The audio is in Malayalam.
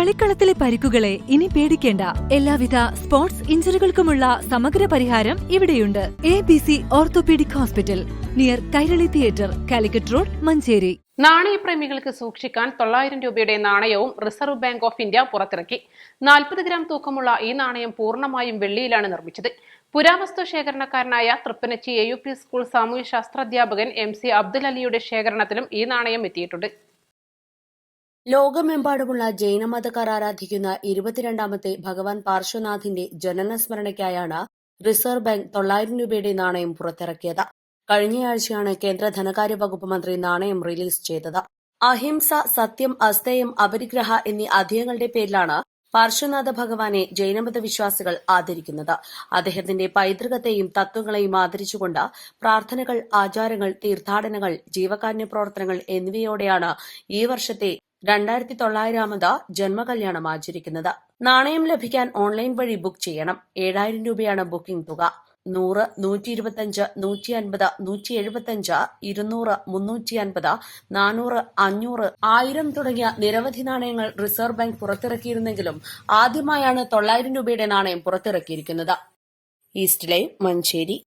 കളിക്കളത്തിലെ പരിക്കുകളെ ഇനി പേടിക്കേണ്ട. എല്ലാവിധ സ്പോർട്സ് ഇഞ്ചുറികൾക്കുമുള്ള സമഗ്ര പരിഹാരം ഇവിടെയുണ്ട്. ABC orthopaedic hospital, near Kairali theatre, Calicut road, Manjeri. നാണയപ്രേമികൾക്ക് സൂക്ഷിക്കാൻ 900 രൂപയുടെ നാണയവും റിസർവ് ബാങ്ക് ഓഫ് ഇന്ത്യ പുറത്തിറക്കി. 40 ഗ്രാം തൂക്കമുള്ള ഈ നാണയം പൂർണ്ണമായും വെള്ളിയിലാണ് നിർമ്മിച്ചത്. പുരാവസ്തു ശേഖരണക്കാരനായ തൃപ്പനച്ചി AUP സ്കൂൾ സാമൂഹ്യശാസ്ത്രാധ്യാപകൻ MC അബ്ദുൽ അലിയുടെ ശേഖരണത്തിലും ഈ നാണയം എത്തിയിട്ടുണ്ട്. ലോകമെമ്പാടുമുള്ള ജൈനമതക്കാർ ആരാധിക്കുന്ന 22ാമത്തെ ഭഗവാൻ പാർശ്വനാഥിന്റെ ജനനസ്മരണയ്ക്കായാണ് റിസർവ് ബാങ്ക് 900 രൂപയുടെ നാണയം പുറത്തിറക്കിയത്. കഴിഞ്ഞയാഴ്ചയാണ് കേന്ദ്ര ധനകാര്യ വകുപ്പ് മന്ത്രി നാണയം റിലീസ് ചെയ്തത്. അഹിംസ, സത്യം, അസ്തേയം, അപരിഗ്രഹ എന്നീ അധ്യായങ്ങളുടെ പേരിലാണ് പാർശ്വനാഥ ഭഗവാനെ ജൈനമത വിശ്വാസികൾ ആദരിക്കുന്നത്. അദ്ദേഹത്തിന്റെ പൈതൃകത്തെയും തത്വങ്ങളെയും ആദരിച്ചുകൊണ്ട് പ്രാർത്ഥനകൾ, ആചാരങ്ങൾ, തീർത്ഥാടനങ്ങൾ, ജീവകാരുണ്യ പ്രവർത്തനങ്ങൾ എന്നിവയോടെയാണ് ഈ വർഷത്തെ 2900ാമത് ജന്മകല്യാണം ആചരിക്കുന്നത്. നാണയം ലഭിക്കാൻ ഓൺലൈൻ വഴി ബുക്ക് ചെയ്യണം. 7000 രൂപയാണ് ബുക്കിംഗ് തുക. 100, 125, 150, 175, 200, 350, 400, 500, 1000 തുടങ്ങിയ നിരവധി നാണയങ്ങൾ റിസർവ് ബാങ്ക് പുറത്തിറക്കിയിരുന്നെങ്കിലും ആദ്യമായാണ് 900 രൂപയുടെ നാണയം പുറത്തിറക്കിയിരിക്കുന്നത്. East live, Manjeri.